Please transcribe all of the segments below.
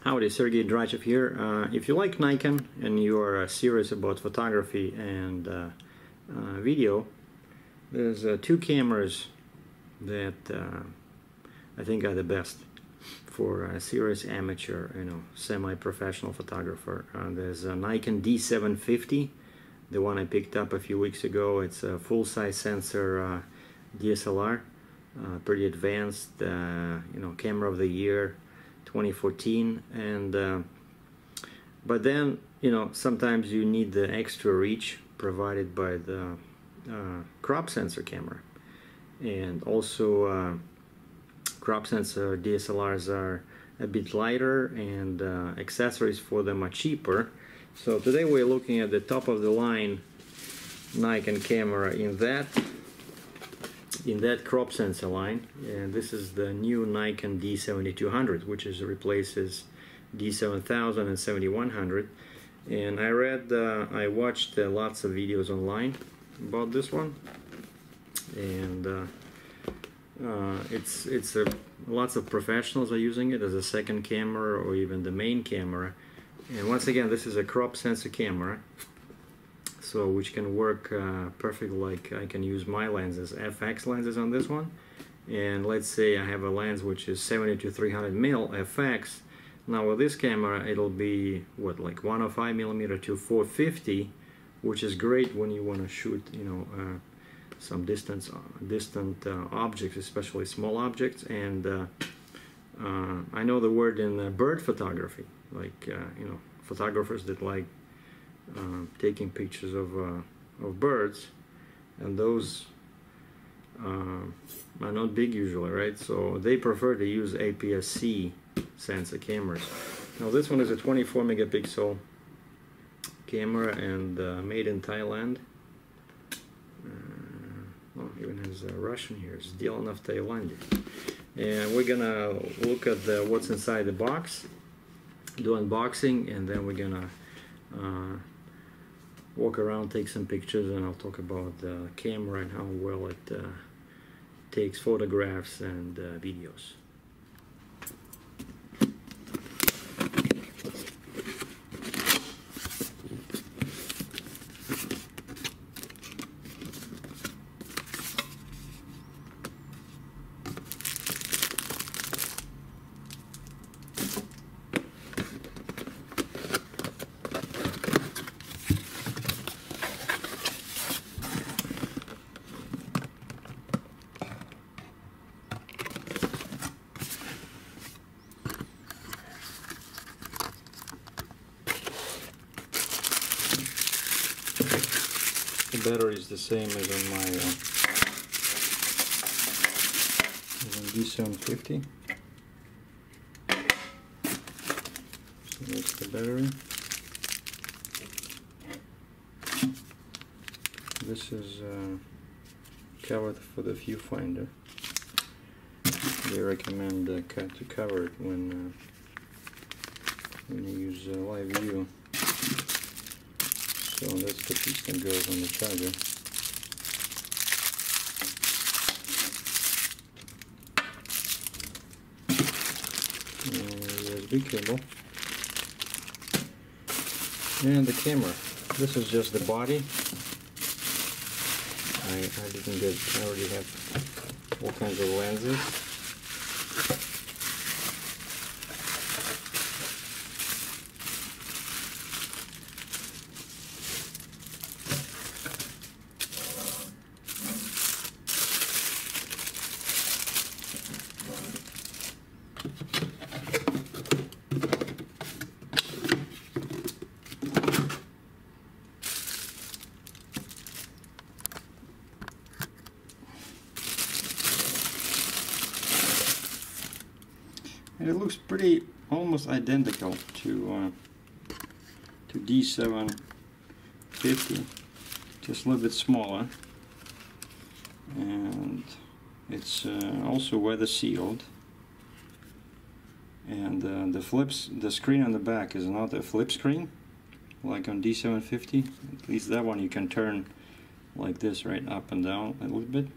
Howdy, Sergei DRATCHEV here. If you like Nikon and you are serious about photography and video, there's two cameras that I think are the best for a serious amateur, semi-professional photographer. There's a Nikon D750, the one I picked up a few weeks ago. It's a full-size sensor DSLR, pretty advanced, camera of the year 2014. And but then sometimes you need the extra reach provided by the crop sensor camera, and also crop sensor DSLRs are a bit lighter, and accessories for them are cheaper. So today we're looking at the top of the line Nikon camera in that crop sensor line, and this is the new Nikon D7200, which replaces D7000 and 7100. And I watched lots of videos online about this one, and lots of professionals are using it as a second camera or even the main camera. And once again, this is a crop sensor camera, so which can work perfectly. Like I can use my lenses, FX lenses on this one, and let's say I have a lens which is 70 to 300 mil FX. Now with this camera it'll be what, like 105mm to 450, which is great when you want to shoot some distant objects, especially small objects. And I know the word in bird photography, like photographers that like taking pictures of birds, and those are not big usually, right? So they prefer to use APS-C sensor cameras. Now this one is a 24 megapixel camera, and made in Thailand. Well, even has Russian here. It's Dslr of Thailand. And we're gonna look at what's inside the box, do unboxing, and then we're gonna walk around, take some pictures, and I'll talk about the camera and how well it takes photographs and videos. The battery is the same as on my D750. So that's the battery. This is covered for the viewfinder. They recommend to cover it when you use live view. So that's the piece that goes on the charger. And USB cable. And the camera. This is just the body. I already have all kinds of lenses. And it looks pretty almost identical to D750, just a little bit smaller, and it's also weather sealed. And the screen on the back is not a flip screen like on D750. At least that one you can turn like this, right, up and down a little bit.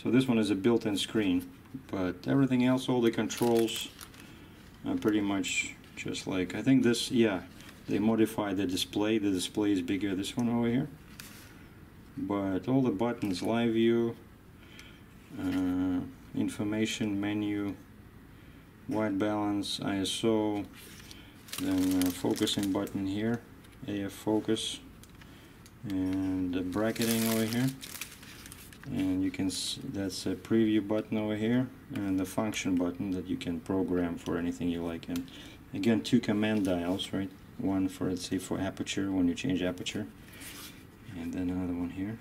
So this one is a built-in screen, but everything else, all the controls, pretty much just like, I think this, yeah, they modified the display is bigger, this one over here, but all the buttons, live view, information, menu, white balance, ISO, then focusing button here, AF focus, and the bracketing over here, and you can see that's a preview button over here, and the function button that you can program for anything you like. And again, 2 command dials, right? One for, let's say, for aperture, when you change aperture, and then another one here.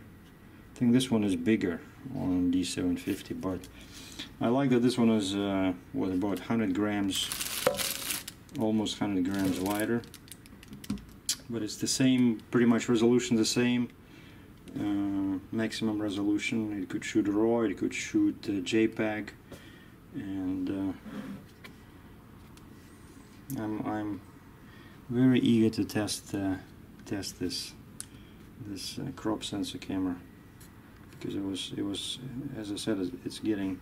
I think this one is bigger on D750, but I like that this one is what, about 100 grams, almost 100 grams lighter, but it's the same, pretty much resolution the same, maximum resolution. It could shoot RAW, it could shoot JPEG, and I'm very eager to test this crop sensor camera, because it was as I said, it's getting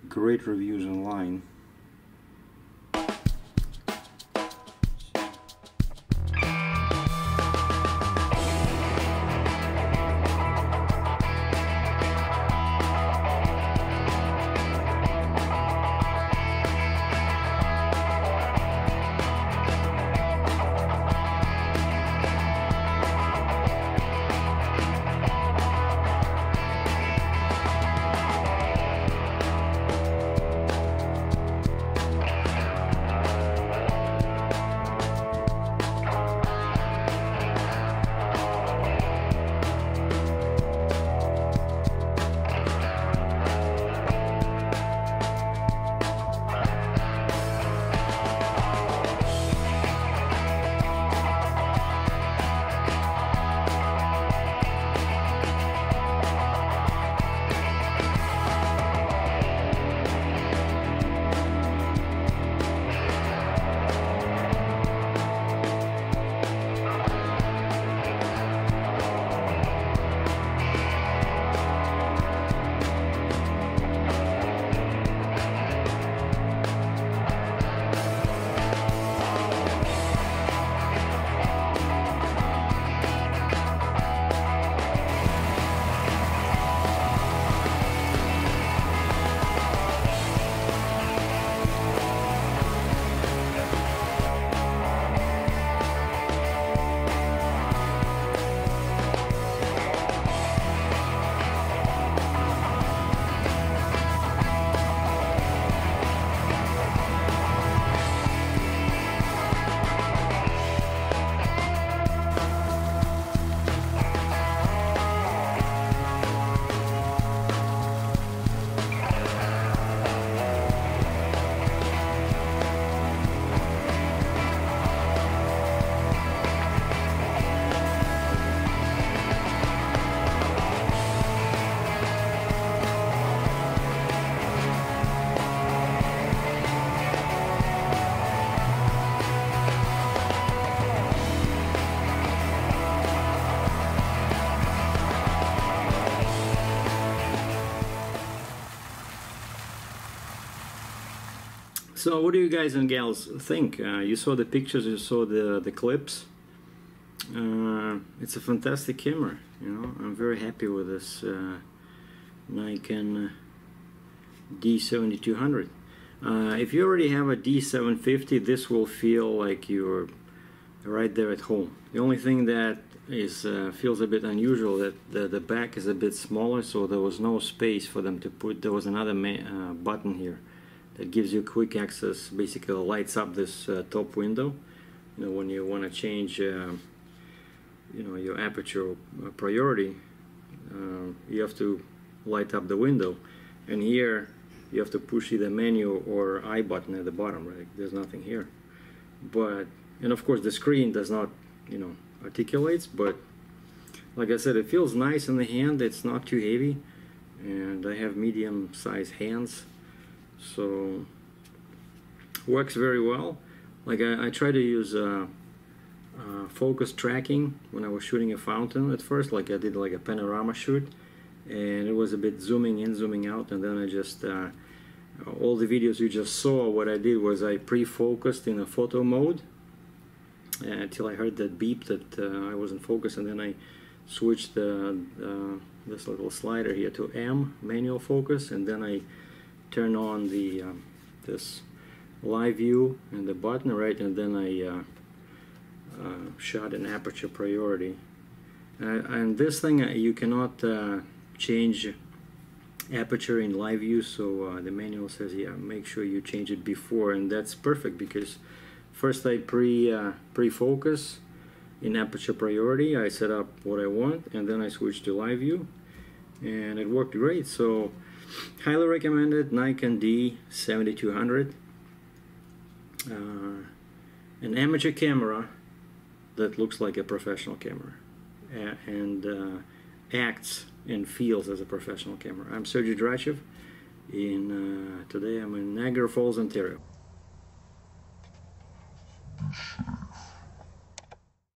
great reviews online. So what do you guys and gals think? You saw the pictures, you saw the clips. It's a fantastic camera, you know. I'm very happy with this Nikon D7200. If you already have a D750, this will feel like you're right there at home. The only thing that is feels a bit unusual, that the back is a bit smaller, so there was no space for them to put. There was another button here that gives you quick access, basically lights up this top window. You know, when you want to change you know, your aperture priority, you have to light up the window, and here you have to push either menu or I button at the bottom, right? There's nothing here. But, and of course the screen does not, you know, articulates, but like I said, it feels nice in the hand. It's not too heavy, and I have medium sized hands, so works very well. Like I try to use focus tracking when I was shooting a fountain at first, like I did like a panorama shoot, and it was a bit zooming in, zooming out, and then I just all the videos you just saw, what I did was I pre-focused in a photo mode until I heard that beep that I wasn't focused, and then I switched this little slider here to M, manual focus, and then I turn on the this live view and the button, right, and then I shot in aperture priority. And this thing you cannot change aperture in live view, so the manual says, yeah, make sure you change it before, and that's perfect because first I pre-focus in aperture priority, I set up what I want, and then I switch to live view, and it worked great. So highly recommended Nikon D7200, an amateur camera that looks like a professional camera and acts and feels as a professional camera. I'm SERGEI DRATCHEV. Today I'm in Niagara Falls, Ontario.